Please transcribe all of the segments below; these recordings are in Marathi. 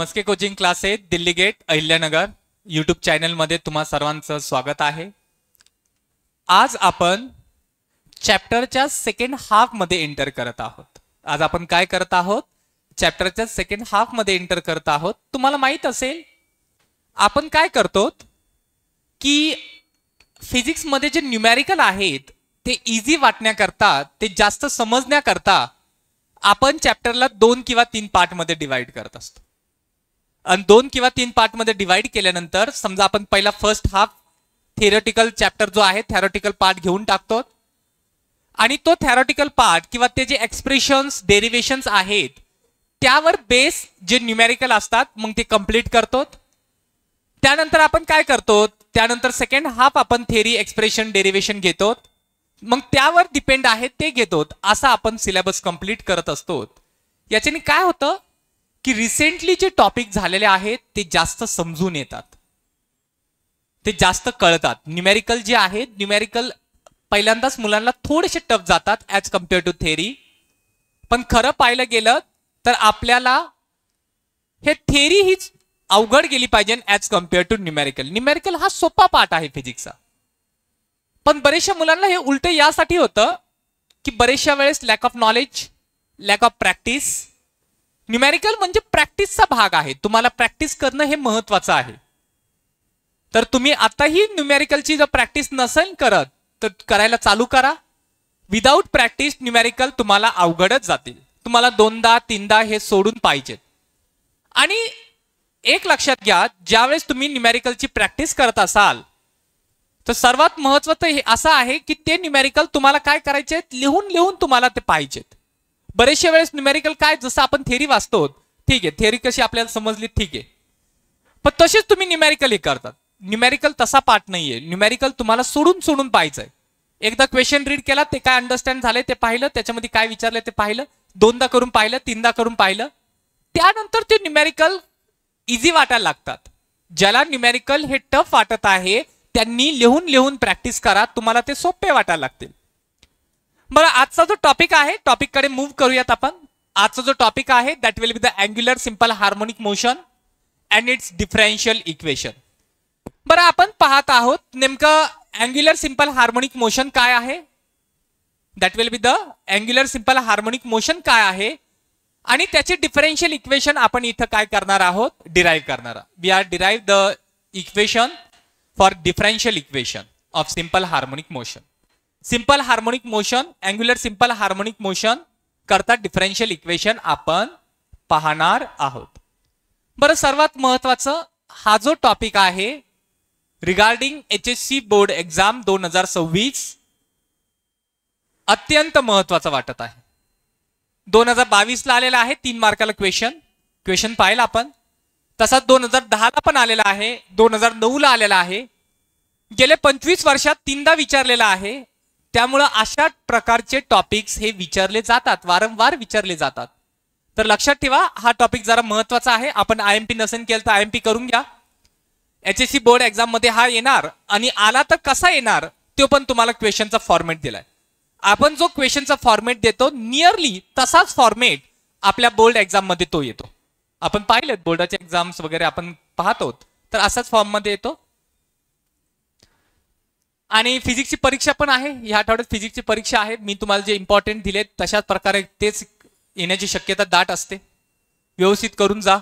Maske coaching classes Delhi gate Ahilyanagar YouTube channel मध्ये तुम्हा सर्वांचं स्वागत आहे। आज आपण चॅप्टरच्या सेकंड हाफ मध्ये एंटर करत आहोत। आज आपण काय करत आहोत? चॅप्टरच्या सेकंड हाफ मध्ये एंटर करत आहोत। तुम्हाला माहित असेल आपण काय करतो की फिजिक्स मध्ये जे न्यूमेरिकल आहेत ते इझी वाटण्याकरता, ते जास्त समजण्याकरता आपण चॅप्टरला 2 किंवा 3 पार्ट मध्ये डिवाइड करत असतो। आणि 2 किंवा 3 पार्ट मध्ये डिवाइड केल्यानंतर समजा आपण पहिला फर्स्ट हाफ थिअरेटिकल चॅप्टर जो आहे थिअरेटिकल पार्ट घेऊन टाकतो आणि तो थिअरेटिकल पार्ट किंवा ते जे एक्सप्रेशन्स डेरिव्हेशन्स आहेत त्यावर बेस जे न्यूमेरिकल असतात मग ते कंप्लीट करतो। त्यानंतर आपण काय करतो, त्यानंतर सेकंड हाफ आपण थिअरी एक्सप्रेशन डेरिव्हेशन घेतो, मग त्यावर डिपेंड आहे ते घेतो। असा आपण सिलेबस कंप्लीट करत असतो। याच्याने काय होतं की रिसेंटली जे टॉपिक झालेले आहेत ते जास्त समजून येतात, ते जास्त कळतात। न्यूमेरिकल जे आहेत, न्यूमेरिकल पहिल्यांदाच मुलांना थोडेसे टफ जातात ॲज कम्पेअर टू थिअरी, पण खरं पाहिलं गेलं तर आपल्याला हे थिअरी हीच अवघड गेली पाहिजे as compare to numerical. Numerical हा सोपा पार्ट आहे फिजिक्सचा, पण बरेचशा मुलांना हे उलट यासाठी होतं की बरेचशा वेळेस lack of knowledge, lack of practice. Numerical म्हणजे प्रॅक्टिसचा भाग आहे, तुम्हाला प्रॅक्टिस करणं हे महत्वाचं आहे। तर तुम्ही आताही न्यूमेरिकलची जर प्रॅक्टिस नसेल करत तर करायला चालू करा। विदाउट प्रॅक्टिस न्यूमेरिकल तुम्हाला अवघडच जातील, तुम्हाला 2दा 3दा हे सोडून पाहिजेत। आणि एक लक्षात घ्या, ज्यावेळेस तुम्ही न्यूमेरिकलची प्रॅक्टिस करत असाल तर सर्वात महत्त्वाचं हे असं आहे की ते न्यूमेरिकल तुम्हाला काय करायचे, लिहून लिहून तुम्हाला ते पाहिजेत। बरेचशा वेळेस न्यूमेरिकल काय, जसं आपण थिअरी वाचतो, ठीक आहे थिअरी कशी आपल्याला समजली, ठीक आहे, पण तसेच तुम्ही न्यूमेरिकल हे करतात। न्यूमेरिकल तसा पार्ट नाहीये, न्यूमेरिकल तुम्हाला सोडून सोडून पाहायचंय। एकदा क्वेश्चन रीड केला, ते काय अंडरस्टँड झाले ते पाहिलं, त्याच्यामध्ये काय विचारले ते पाहिलं, 2दा करून पाहिलं, 3दा करून पाहिलं, त्यानंतर ते न्यूमेरिकल इझी वाटायला लागतात। ज्याला न्यूमेरिकल हे टफ वाटत आहे त्यांनी लिहून लिहून प्रॅक्टिस करा, तुम्हाला ते सोपे वाटायला लागतील। बरं, आजचा जो टॉपिक आहे टॉपिक कडे मूव्ह करूयात आपण। आजचा जो टॉपिक आहे that will be the angular simple harmonic motion and it's differential equation. बरं, आपण पाहत आहोत नेमकं अँग्युलर सिंपल हार्मोनिक मोशन काय आहे, that will be the angular simple harmonic motion काय आहे आणि त्याचे डिफरन्शियल इक्वेशन आपण इथं काय करणार आहोत, डिराइव्ह करणार आहोत। We are derive the equation for differential equation of simple harmonic motion. Simple harmonic motion, angular simple harmonic motion करता डिफरन्शियल इक्वेशन आपण पाहणार आहोत। बरं, सर्वात महत्वाचं हा जो टॉपिक आहे रिगार्डिंग HSC बोर्ड एक्झाम 2026 अत्यंत महत्वाचा वाटत आहे। 2022 ला आलेला आहे 3 मार्काला क्वेश्चन पाहिला आपण, तसाच 2010 ला पण आलेला आहे, 2009 ला आलेला आहे, गेले 25 वर्षात 3दा विचारलेला आहे। त्यामुळे अशा प्रकारचे टॉपिक्स हे विचारले जातात, वारंवार विचारले जातात। तर लक्षात ठेवा हा टॉपिक जरा महत्वाचा आहे। आपण IMP नसेल केलं तर IMP करून घ्या। HSC बोर्ड एक्झाम मध्ये हा येणार आणि आला तर कसा येणार तो पण तुम्हाला क्वेश्चनचा फॉर्मॅट दिलाय। आपण जो क्वेश्चनचा फॉर्मॅट देतो नियरली तसाच फॉर्मॅट आपल्या बोर्ड एक्झाम मध्ये तो येतो। आपण पाहिलेत बोर्डाचे एक्झाम्स वगैरे आपण पाहतो तर असाच फॉर्म मध्ये येतो। आणि फिजिक्सची परीक्षा पण आहे, या आठवड्यात फिजिक्सची परीक्षा आहे। मी तुम्हाला जे इम्पॉर्टंट दिलेत तशाच प्रकारे तेच येण्याची शक्यता दाट असते, व्यवस्थित करून जा।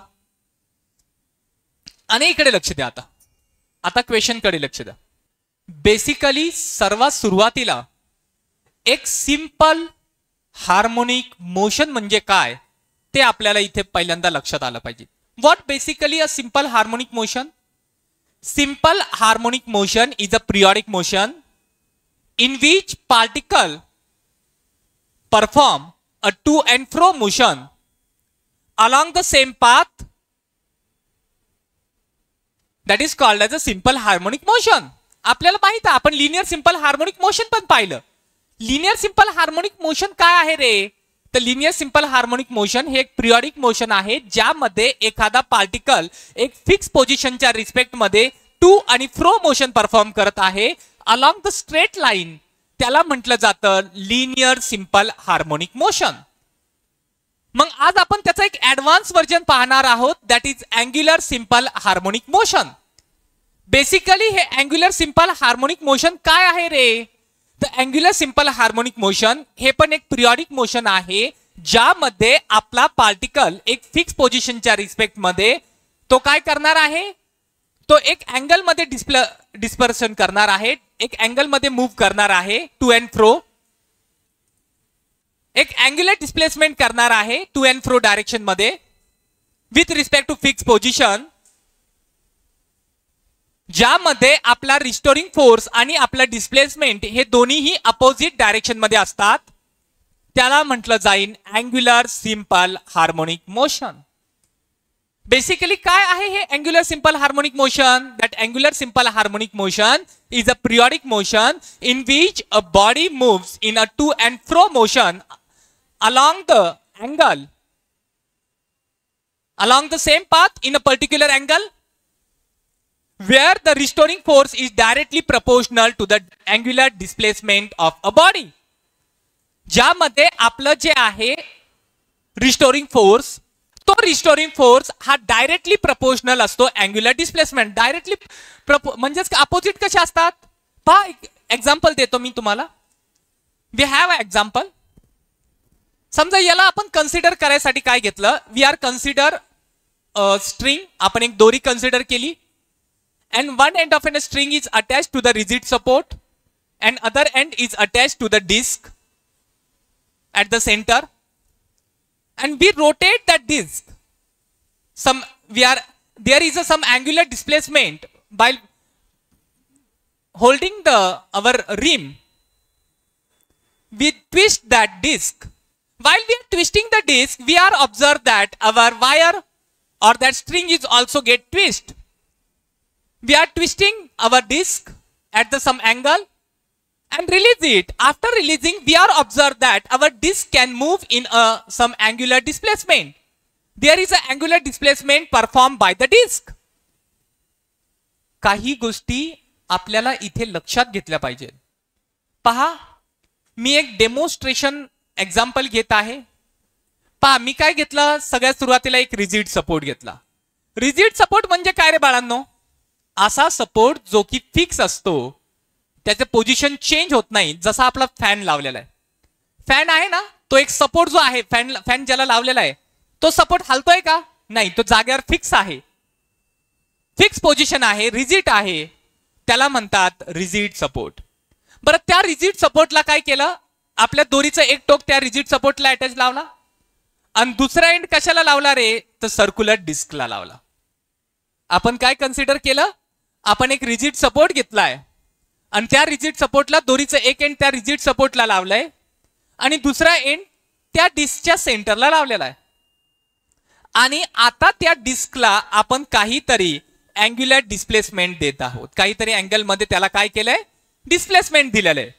आणि इकडे लक्ष द्या, आता क्वेश्चन कडे लक्ष द्या। बेसिकली सर्वात सुरुवातीला एक सिंपल हार्मोनिक मोशन म्हणजे काय ते आपल्याला इथे पहिल्यांदा लक्षात आलं पाहिजे। What basically a simple harmonic motion? Simple harmonic motion is a periodic motion in which particle perform a to and fro motion along the same path, that is called as a simple harmonic motion. आपल्याला माहित आहे, आपण लिनियर सिंपल हार्मोनिक मोशन पण पाहिलं। लिनियर सिंपल हार्मोनिक मोशन काय आहे रे? तर लिनियर सिंपल हार्मोनिक मोशन हे एक पिरियडिक मोशन आहे ज्यामध्ये एखादा पार्टिकल एक फिक्स पोझिशनच्या रिस्पेक्ट मध्ये टू आणि फ्रो मोशन परफॉर्म करत आहे अलॉंग द स्ट्रेट लाईन, त्याला म्हटलं जातं लिनियर सिंपल हार्मोनिक मोशन। मग आज आपण त्याचा एक ऍडव्हान्स व्हर्जन पाहणार आहोत, that is angular simple harmonic motion. Basically हे अँग्युलर सिंपल हार्मोनिक मोशन काय आहे रे? तर अँग्युलर सिंपल हार्मोनिक मोशन हे पण एक पिरियॉडिक मोशन आहे, ज्यामध्ये आपला पार्टिकल एक फिक्स पोझिशनच्या रिस्पेक्ट मध्ये तो काय करणार आहे, तो एक अँगल मध्ये डिस्पर्शन करणार आहे, एक अँगल मध्ये मूव्ह करणार आहे टू अँड फ्रो, एक अँग्युलर डिस्प्लेसमेंट करणार आहे टू अँड फ्रो डायरेक्शन मध्ये with respect to fix position, ज्यामध्ये आपला रिस्टोरिंग फोर्स आणि आपला डिस्प्लेसमेंट हे दोन्हीही अपोजिट डायरेक्शन मध्ये असतात. त्याला म्हटलं जाईल angular simple harmonic motion. Basically काय आहे हे angular simple harmonic motion? That angular simple harmonic motion is a periodic motion in which a body moves in a to and fro motion along the same path in a particular angle where the restoring force is directly proportional to the angular displacement of a body. ज्यामध्ये आपलं जे आहे रिस्टोरिंग फोर्स, तो रिस्टोरिंग फोर्स हा डायरेक्टली प्रपोर्शनल असतो अँग्युलर डिस्प्लेसमेंट. डायरेक्टली म्हणजेच अपोजिट कसे असतात पहा. एक्झाम्पल देतो मी तुम्हाला. We have a example. समजा याला आपण कन्सिडर करायसाठी काय घेतलं, वी आर कन्सिडर स्ट्रिंग. आपण एक दोरी कन्सिडर केली and one end of a string is attached to the rigid support and other end is attached to the disc at the center, and we rotate that disc. There is some angular displacement by holding our rim. We twist that disc. While we are twisting the disc, we are observed that our wire or that string is also get twist. We are twisting our disc at the some angle and release it. After releasing, we are observed that our disc can move in some angular displacement. There is an angular displacement performed by the disc. काही गोष्टी आपल्याला इथे लक्षात घेतल्या पाहिजेत. पहा, मी एक डेमोन्स्ट्रेशन एक्झाम्पल घेत आहे. पहा, मी काय घेतलं, सगळ्यात सुरुवातीला एक रिजिड सपोर्ट घेतला. रिजिड सपोर्ट म्हणजे काय रे बाळांनो? असा सपोर्ट जो की फिक्स असतो, त्याचे पोझिशन चेंज होत नाही. जसा आपला फॅन लावलेला आहे, फॅन आहे ना, तो एक सपोर्ट जो आहे, फॅन ज्याला लावलेला आहे, तो सपोर्ट हलतोय का? नाही, तो जागेवर फिक्स आहे, फिक्स पोझिशन आहे, रिजिड आहे. त्याला म्हणतात रिजिड सपोर्ट. बरं, त्या रिजिड सपोर्टला काय केलं, आपल्या दोरीचं एक टोक त्या रिजिड सपोर्टला अटॅच लावला आणि दुसरा एंड कशाला लावला रे, तर सर्क्युलर डिस्कला लावला. आपण काय कन्सिडर केलं, आपण एक रिजिड सपोर्ट घेतलाय आणि त्या रिजिड सपोर्टला दोरीचं एक एंड त्या रिजिड सपोर्टला लावलंय आणि दुसरा एंड त्या डिस्कच्या सेंटरला लावलेला आहे. आणि आता त्या डिस्कला आपण काहीतरी अँग्युलर डिस्प्लेसमेंट देत आहोत. काहीतरी अँगल मध्ये त्याला काय केलंय, डिस्प्लेसमेंट दिलेलं आहे.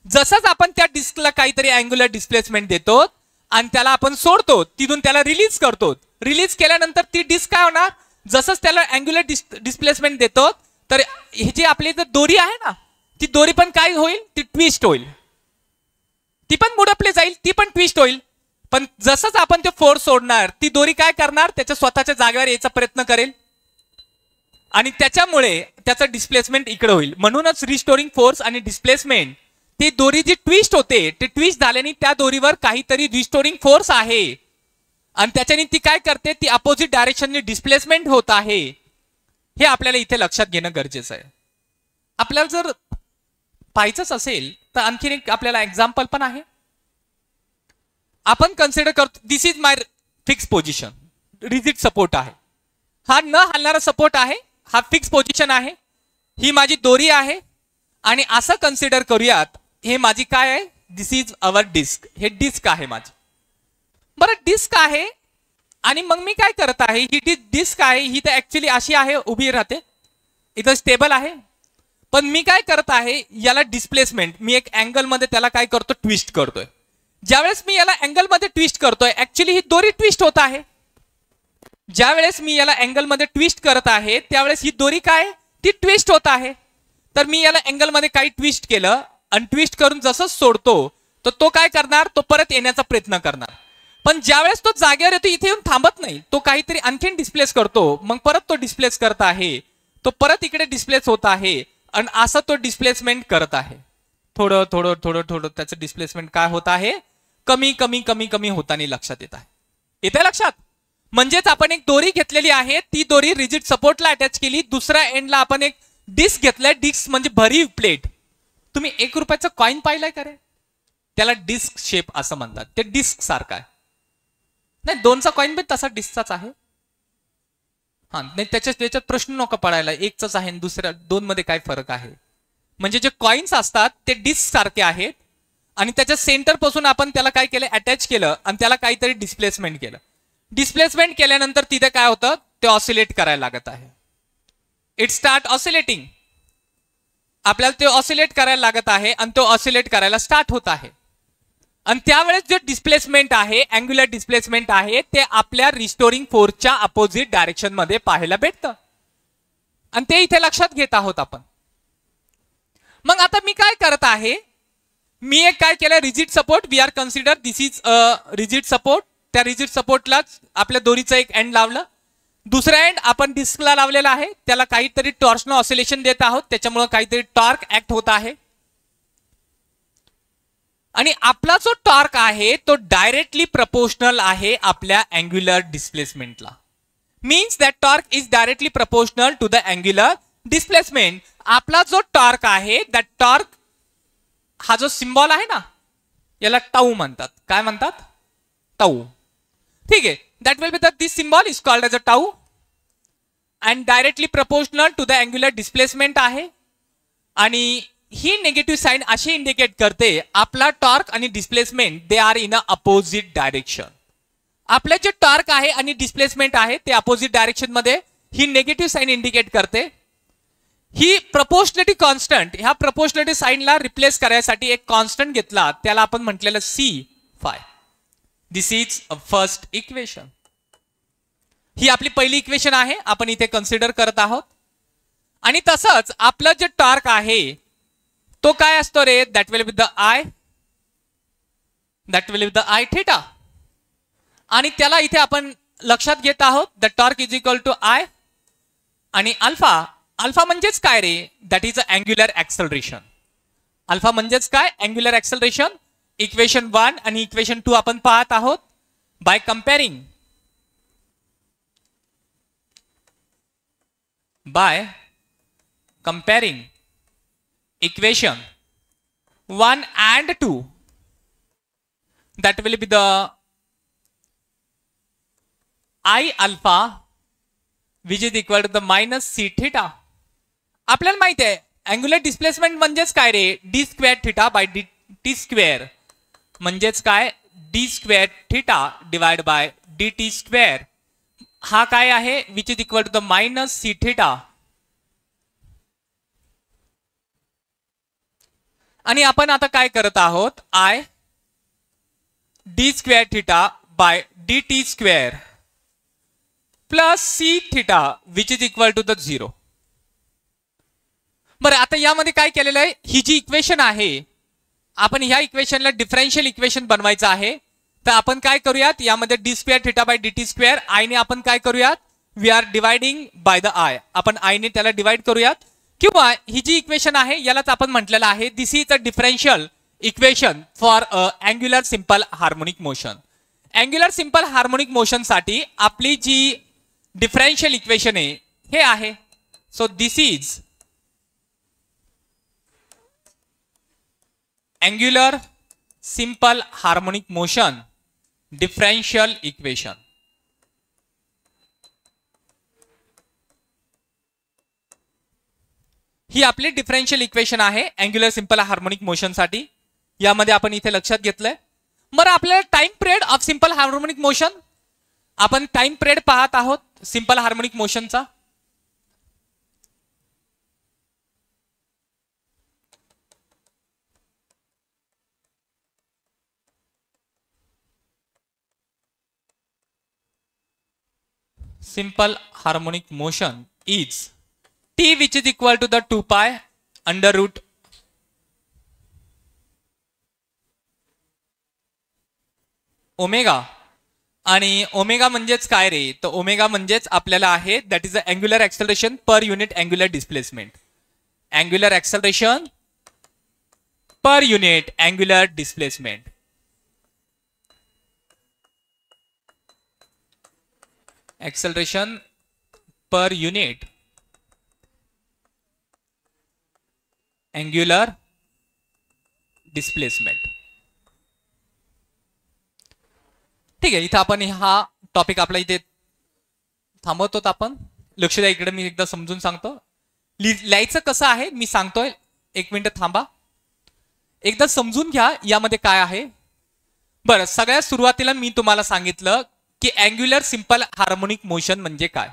जसंच आपण त्या डिस्कला काहीतरी अँग्युलर डिस्प्लेसमेंट देतो आणि त्याला आपण सोडतो, तिथून त्याला रिलीज करतो. रिलीज केल्यानंतर ती डिस्क काय होणार, जसंच त्याला अँग्युलर डिस्प्लेसमेंट देतो, तर हे जे आपली दोरी आहे ना, ती दोरी पण काय होईल, ती ट्विस्ट होईल, ती पण मुडपली जाईल, ती पण ट्विस्ट होईल. पण जसंच आपण ते फोर्स सोडणार, ती दोरी काय करणार, त्याच्या स्वतःच्या जागेवर यायचा प्रयत्न करेल आणि त्याच्यामुळे त्याचं डिस्प्लेसमेंट इकडे होईल. म्हणूनच रिस्टोरिंग फोर्स आणि डिस्प्लेसमेंट, ती दोरी जी ट्विस्ट होते, ते ट्विस्ट झाल्याने त्या दोरीवर काहीतरी रिस्टोरिंग फोर्स आहे आणि त्याच्याने ती काय करते, ती अपोजिट डायरेक्शनने डिस्प्लेसमेंट होत आहे. हे आपल्याला इथे लक्षात घेणं गरजेचं आहे. आपल्याला जर पाहायचंच असेल तर आणखीन एक आपल्याला एक्झाम्पल पण आहे. आपण कन्सिडर करतो, this is my fix position, rigid support आहे, हा न हलणारा सपोर्ट आहे, हा फिक्स पोझिशन आहे, ही माझी दोरी आहे आणि असं कन्सिडर करूयात, हे माझी काय आहे, दिस इज अवर डिस्क, हे डिस्क आहे माझी. बरं, डिस्क आहे आणि मग मी काय करत आहे, ही डिस्क आहे, ही तर ऍक्च्युली अशी आहे, उभी राहते, इथं स्टेबल आहे. पण मी काय करत आहे, याला डिस्प्लेसमेंट, मी एक अँगल मध्ये त्याला काय करतो, ट्विस्ट करतोय. ज्यावेळेस मी याला अँगल मध्ये ट्विस्ट करतोय, ऍक्च्युली ही दोरी ट्विस्ट होत आहे. ज्यावेळेस मी याला अँगल मध्ये ट्विस्ट करत आहे, त्यावेळेस ही दोरी काय, ती ट्विस्ट होत आहे. तर मी याला अँगल मध्ये काही ट्विस्ट केलं आणि ट्विस्ट करून जसं सोडतो, तर तो काय करणार, तो परत येण्याचा प्रयत्न करणार. पण ज्यावेळेस तो जागेवर येतो इथे येऊन थांबत नाही, तो काहीतरी आणखीन डिस्प्लेस करतो, मग परत तो डिस्प्लेस करत आहे, तो परत इकडे डिस्प्लेस होत आहे आणि असं तो डिस्प्लेसमेंट करत आहे. थोडं थोडं थोडं थोडं त्याचं डिस्प्लेसमेंट काय होत आहे, कमी कमी कमी कमी होताना लक्षात येत आहे. येते लक्षात? म्हणजेच आपण एक दोरी घेतलेली आहे, ती दोरी रिजिड सपोर्टला अटॅच केली, दुसऱ्या एंडला आपण एक डिस्क घेतलाय, डिस्क म्हणजे भरीव प्लेट. तुम्ही 1 रुपयाचं कॉइन पाहिलंय का रे? त्याला डिस्क शेप असं म्हणतात, ते डिस्क सारखं आहे. नाही 2चा कॉइन पण तसा डिस्कचाच आहे. हा नाही त्याच्यात प्रश्न नको पडायला, 1च आहे दुसऱ्या 2 मध्ये काय फरक आहे. म्हणजे जे कॉइन्स असतात ते डिस्क सारखे आहेत आणि त्याच्या सेंटर पासून आपण त्याला काय केलं, अटॅच केलं आणि त्याला काहीतरी डिस्प्लेसमेंट केलं. डिस्प्लेसमेंट केल्यानंतर तिथे काय होतं, ते ऑसिलेट करायला लागत आहे. It start oscillating. आपल्याला ते ऑसिलेट करायला लागत आहे आणि तो ऑसिलेट करायला स्टार्ट होत आहे. आणि त्यावेळेस जे डिस्प्लेसमेंट आहे, अँग्युलर डिस्प्लेसमेंट आहे, ते आपल्या रिस्टोरिंग फोर्सच्या अपोजिट डायरेक्शन मध्ये पाहायला भेटतं आणि ते इथे लक्षात घेत आहोत आपण. मग आता मी काय करत आहे, मी एक काय केलं, rigid support, we are consider this is rigid support. त्या रिजिड सपोर्टलाच आपल्या दोरीचं एक एंड लावलं, दुसरा एंड आपण डिस्कला लावलेला आहे, त्याला काहीतरी टॉर्शनल ऑसिलेशन देत आहोत, त्याच्यामुळे काहीतरी टॉर्क ऍक्ट होत आहे आणि आपला जो टॉर्क आहे तो डायरेक्टली प्रपोर्शनल आहे आपल्या अँग्युलर डिस्प्लेसमेंटला. Means that torque is directly proportional to the angular displacement. आपला जो टॉर्क आहे, दॅट टॉर्क, हा जो सिम्बॉल आहे ना, याला टाऊ म्हणतात. काय म्हणतात? टाऊ. ठीक आहे, that will be the this symbol is called as a tau and directly proportional to the angular displacement आहे. आणि ही नेगेटिव्ह साइन अशी इंडिकेट करते आपला टॉर्क आणि displacement they are in a opposite direction. आपले जे टॉर्क आहे आणि डिस्प्लेसमेंट आहे ते अपोजिट डायरेक्शन मध्ये ही नेगेटिव्ह साइन इंडिकेट करते. ही प्रपोर्शनलिटी कॉन्स्टंट, ह्या प्रपोर्शनलिटी साइनला रिप्लेस करायसाठी एक कॉन्स्टंट घेतला, त्याला आपण म्हटलेलं C5. This is first equation. ही आपली पहिली इक्वेशन आहे, आपण इथे कन्सिडर करत आहोत. आणि तसंच आपलं जे टॉर्क आहे तो काय असतो रे, that will with the I, that will with the I theta. आणि त्याला इथे आपण लक्षात घेत आहोत, the torque is equal to I आणि अल्फा. अल्फा म्हणजेच काय रे, that is a angular acceleration. Alpha म्हणजेच काय, अँग्युलर ऍक्सलरेशन. इक्वेशन 1 आणि इक्वेशन 2 आपण पाहत आहोत. By comparing equation 1 and 2, that will be the I alpha which is equal to the minus C theta. आपल्याला माहिती आहे अँग्युलर डिस्प्लेसमेंट म्हणजेच काय रे, d square theta by t square, म्हणजेच काय, d square theta divide by d t square. हा काय आहे, which is equal to the minus C theta. आणि आपण आता काय करत आहोत, I d square theta by d t square plus c theta which is equal to the 0. बरं, आता यामध्ये काय केलेलं आहे, ही जी इक्वेशन आहे, आपण ह्या इक्वेशनला डिफरन्शियल इक्वेशन बनवायचं आहे. तर आपण काय करूयात, यामध्ये d square theta by d t square, I ने आपण काय करूयात, we are dividing by the I, आपण आय ने त्याला डिवाइड करूयात. किंवा ही जी इक्वेशन आहे यालाच आपण म्हटलेलं आहे, this is a differential equation for angular simple harmonic motion. Angular simple harmonic motion साठी आपली जी डिफरन्शियल इक्वेशन आहे हे आहे. So this is angular simple harmonic motion differential equation. ही आपली डिफरन्शियल इक्वेशन आहे अँग्युलर सिंपल हार्मोनिक मोशन साठी. यामध्ये आपण इथे लक्षात घेतलंय. बरं, आपल्याला time period of simple harmonic motion, आपण टाइम पिरियड पाहत आहोत सिंपल हार्मोनिक मोशनचा. simple harmonic motion is t which is equal to the 2 pi under root omega आणि ओमेगा म्हणजेच काय रे, तर ओमेगा म्हणजेच आपल्याला आहे that is a angular acceleration per unit angular displacement. Angular acceleration per unit angular displacement. Acceleration per unit angular displacement. ठीक आहे, इथं आपण हा टॉपिक आपला इथे थांबवतो. आपण लक्ष द्या इकडे, मी एकदा समजून सांगतो. लिहायचं कसं आहे मी सांगतोय, एक मिनिट थांबा, एकदा समजून घ्या यामध्ये काय आहे. बरं, सगळ्यात सुरुवातीला मी तुम्हाला सांगितलं की अँग्युलर सिंपल हार्मोनिक मोशन म्हणजे काय.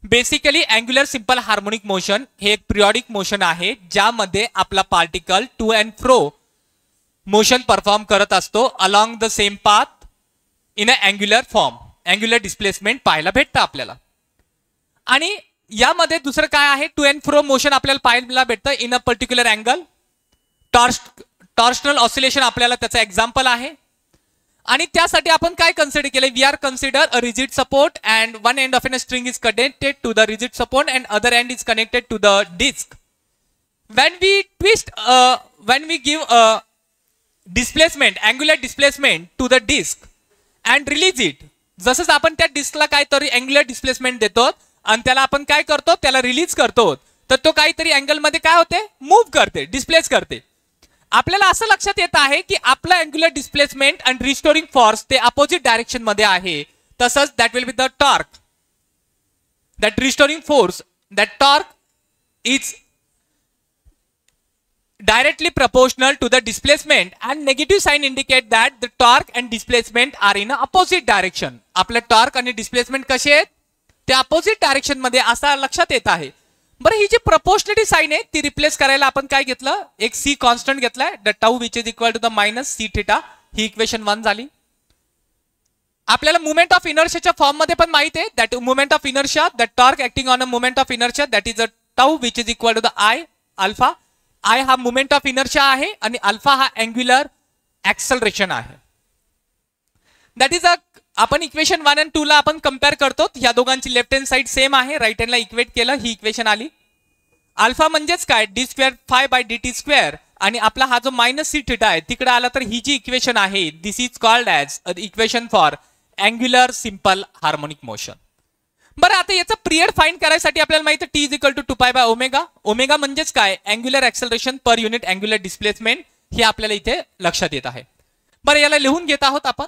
Basically angular simple harmonic motion हे एक पिरियॉडिक मोशन आहे ज्यामध्ये आपला particle to and fro motion perform करत असतो along the same path in a angular form. Angular displacement पाहायला भेटतं आपल्याला. आणि यामध्ये दुसरं काय आहे, टू अँड फ्रो मोशन आपल्याला पाहायला भेटतं in a particular angle. Torsional oscillation आपल्याला त्याचं एक्झाम्पल आहे. आणि त्यासाठी आपण काय कन्सिडर केले, we are consider a rigid support and one end of an string is connected to the rigid support and other end is connected to the disc. when we twist when we give a displacement angular displacement to the disk and release it, जसं आपण त्या डिस्कला काहीतरी अँग्युलर डिस्प्लेसमेंट देतो आणि त्याला आपण काय करतो, त्याला रिलीज करतो, तर तो काहीतरी अँगल मध्ये काय होते, मूव्ह करते, डिस्प्लेस करते. आपल्याला असं लक्षात येत आहे की आपला अँग्युलर डिस्प्लेसमेंट आणि रिस्टोरिंग फोर्स ते अपोजिट डायरेक्शन मध्ये आहे. तसंच that will be the torque, that restoring force, that torque is directly proportional to the displacement and negative sign indicate that the torque and displacement are in opposite direction. आपले टॉर्क आणि डिस्प्लेसमेंट कसे आहेत, ते अपोजिट डायरेक्शन मध्ये असं लक्षात येत आहे. बरं, ही जी प्रपोर्शनलिटी साइन आहे ती रिप्लेस करायला आपण काय घेतलं, एक सी कॉन्स्टंट घेतलाय, the tau which is equal to the minus C theta. ही इक्वेशन 1 झाली. आपल्याला मुवमेंट ऑफ इनर्शियाच्या फॉर्म मध्ये पण माहित आहे that movement of inertia, the torque acting on a movement of inertia that is a tau which is equal to the I alpha. I हा मुवमेंट ऑफ इनर्शिया आहे आणि अल्फा हा अँग्युलर ऍक्सेलरेशन आहे. दॅट इज अ, आपण इक्वेशन 1 आणि 2 ला आपण कंपेअर करतो. या दोघांची लेफ्ट हँड साइड सेम आहे, राईट हँडला इक्वेट केलं, ही इक्वेशन आली. अल्फा म्हणजेच काय, d square phi by d t square, आणि आपला हा जो मायनस सी थिटा आहे तिकडे आला तर ही जी इक्वेशन आहे this is called as equation for angular simple harmonic motion. बरं, आता याचा पिरियड फाइंड करायसाठी आपल्याला माहिती आहे T is equal to 2 pi by omega. Omega म्हणजेच काय, angular acceleration per unit angular displacement, हे आपल्याला इथे लक्षात येत आहे. बरं, याला लिहून घेत आहोत आपण.